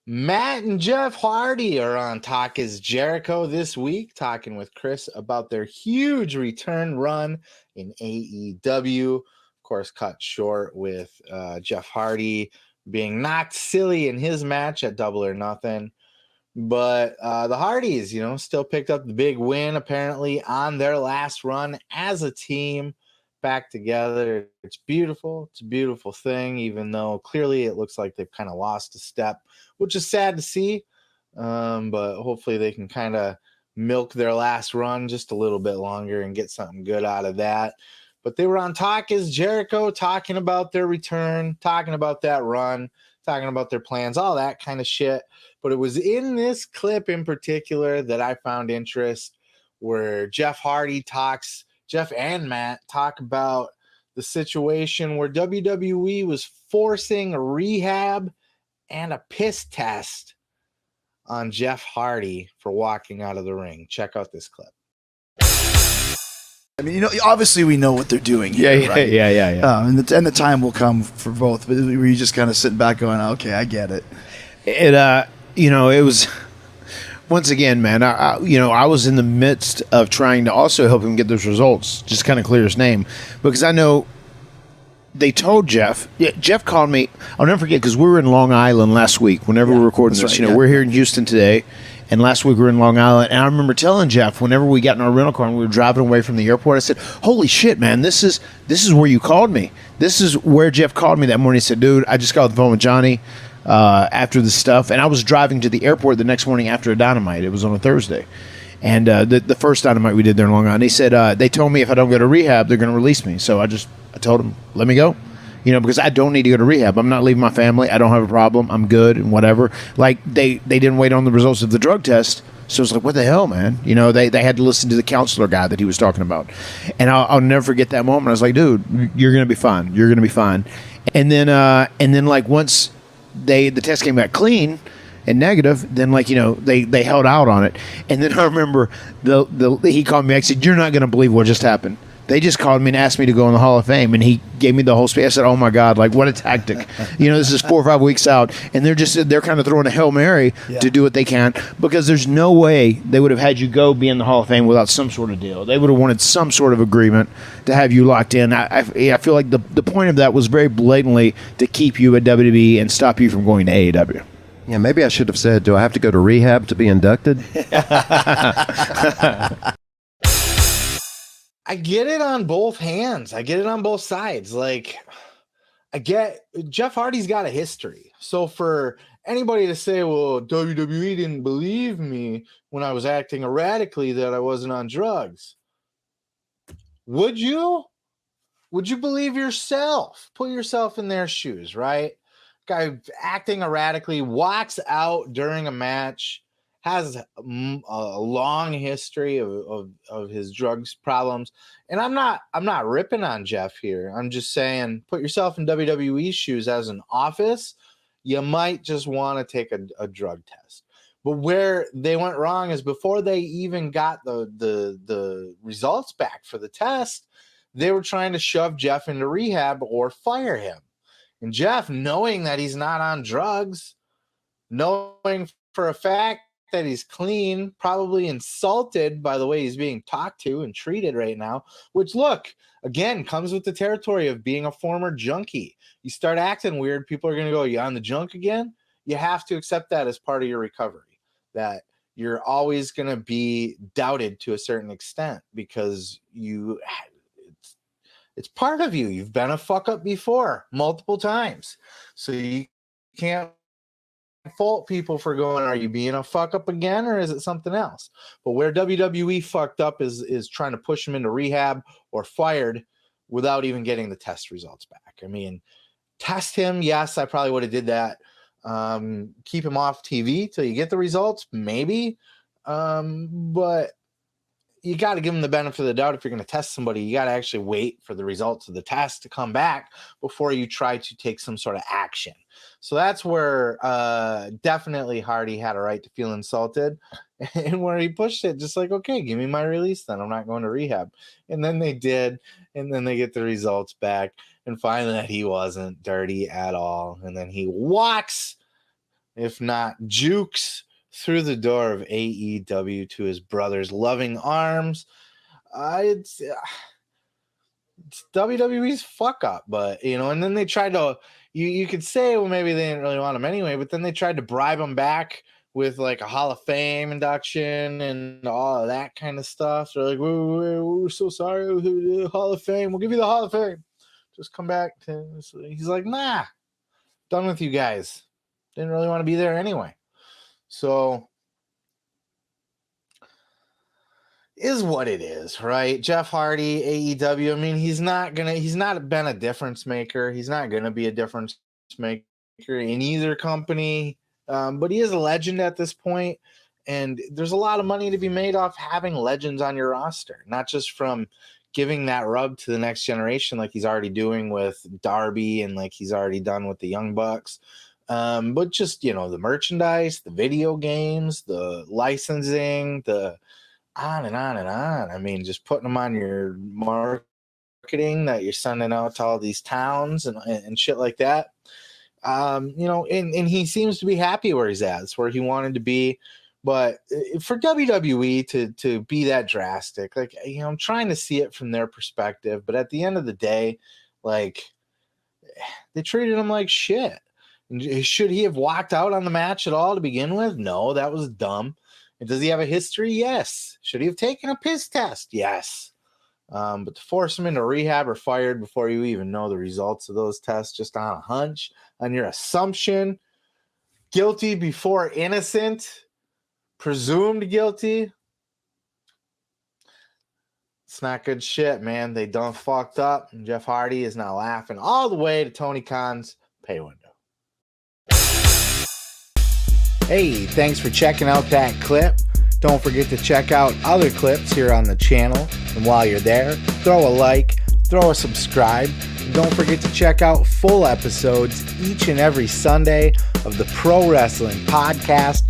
Matt and Jeff Hardy are on Talk Is Jericho this week, talking with Chris about their huge return run in AEW. Of course, cut short with Jeff Hardy being knocked silly in his match at Double or Nothing. But the Hardys, still picked up the big win, apparently, on their last run as a team back together. It's beautiful. It's a beautiful thing, even though clearly it looks like they've kind of lost a step, which is sad to see. But hopefully they can kind of milk their last run just a little bit longer and get something good out of that. But they were on Talk Is Jericho, talking about their return, talking about that run, talking about their plans, all that kind of shit. But it was in this clip in particular that I found interest, where Jeff and Matt talk about the situation where WWE was forcing a rehab and a piss test on Jeff Hardy for walking out of the ring. Check out this clip. I mean, obviously we know what they're doing here, right? Yeah. And the time will come for both, but were you just kind of sitting back going, okay, I get it. It was, once again, man, I was in the midst of trying to also help him get those results, just kind of clear his name, because I know they told Jeff. Jeff called me. I'll never forget, because we were in Long Island last week. Whenever we're recording this, right, we're here in Houston today, and last week we were in Long Island. And I remember telling Jeff, whenever we got in our rental car and we were driving away from the airport, I said, "Holy shit, man! This is where you called me. This is where Jeff called me that morning." He said, "Dude, I just got off the phone with Johnny after the stuff, and I was driving to the airport the next morning after a Dynamite. It was on a Thursday." And the first Dynamite we did there in Long Island, he said, they told me if I don't go to rehab, they're going to release me. So I told him, let me go. Because I don't need to go to rehab. I'm not leaving my family. I don't have a problem. I'm good and whatever. Like, they didn't wait on the results of the drug test. So it's like, what the hell, man? They had to listen to the counselor guy that he was talking about. And I'll never forget that moment. I was like, dude, you're going to be fine. You're going to be fine. And then like once the test came back clean and negative, then they held out on it. And then I remember he called me. I said, "You're not going to believe what just happened. They just called me and asked me to go in the Hall of Fame," and he gave me the whole speech. I said, "Oh my God, like what a tactic!" This is 4 or 5 weeks out, and they're kind of throwing a Hail Mary to do what they can, because there's no way they would have had you go be in the Hall of Fame without some sort of deal. They would have wanted some sort of agreement to have you locked in. I feel like the point of that was very blatantly to keep you at WWE and stop you from going to AEW. Yeah, maybe I should have said, do I have to go to rehab to be inducted? I get it on both hands. I get it on both sides. Like, I get Jeff Hardy's got a history. So for anybody to say, well, WWE didn't believe me when I was acting erratically that I wasn't on drugs, would you? Would you believe yourself? Put yourself in their shoes, right? Guy acting erratically, walks out during a match, has a long history of his drugs problems. And I'm not ripping on Jeff here. I'm just saying, put yourself in WWE's shoes as an office. You might just want to take a drug test. But where they went wrong is before they even got the results back for the test, they were trying to shove Jeff into rehab or fire him. And Jeff, knowing that he's not on drugs, knowing for a fact that he's clean, probably insulted by the way he's being talked to and treated right now, which, look, again, comes with the territory of being a former junkie. You start acting weird, people are going to go, you on the junk again? You have to accept that as part of your recovery, that you're always going to be doubted to a certain extent because it's part of you. You've been a fuck up before multiple times. So you can't fault people for going, are you being a fuck up again, or is it something else? But where WWE fucked up is trying to push him into rehab or fired without even getting the test results back. I mean, test him, yes, I probably would have did that. Keep him off TV till you get the results, maybe. But you got to give them the benefit of the doubt. If you're going to test somebody, you got to actually wait for the results of the test to come back before you try to take some sort of action. So that's where definitely Hardy had a right to feel insulted, and where he pushed it, just like, okay, give me my release then. I'm not going to rehab. And then they did, and then they get the results back and find that he wasn't dirty at all. And then he walks if not jukes, through the door of AEW to his brother's loving arms. It's WWE's fuck up, but and then they tried to. You could say, well, maybe they didn't really want him anyway, but then they tried to bribe him back with like a Hall of Fame induction and all of that kind of stuff. So they're like, we're so sorry, Hall of Fame. We'll give you the Hall of Fame. Just come back. He's like, nah, done with you guys. Didn't really want to be there anyway. So is what it is, right? Jeff Hardy, AEW. I mean, he's not been a difference maker. He's not gonna be a difference maker in either company. But he is a legend at this point, and there's a lot of money to be made off having legends on your roster, not just from giving that rub to the next generation like he's already doing with Darby and like he's already done with the Young Bucks. But just, the merchandise, the video games, the licensing, the on and on and on. I mean, just putting them on your marketing that you're sending out to all these towns and shit like that. And he seems to be happy where he's at. It's where he wanted to be. But for WWE to be that drastic, like, I'm trying to see it from their perspective. But at the end of the day, like, they treated him like shit. Should he have walked out on the match at all to begin with? No, that was dumb. And does he have a history? Yes. Should he have taken a piss test? Yes. But to force him into rehab or fired before you even know the results of those tests, just on a hunch, on your assumption, guilty before innocent, presumed guilty. It's not good shit, man. They done fucked up, and Jeff Hardy is now laughing all the way to Tony Khan's pay window. Hey, thanks for checking out that clip. Don't forget to check out other clips here on the channel. And while you're there, throw a like, throw a subscribe. And don't forget to check out full episodes each and every Sunday of the Pro Wrestling Podcast.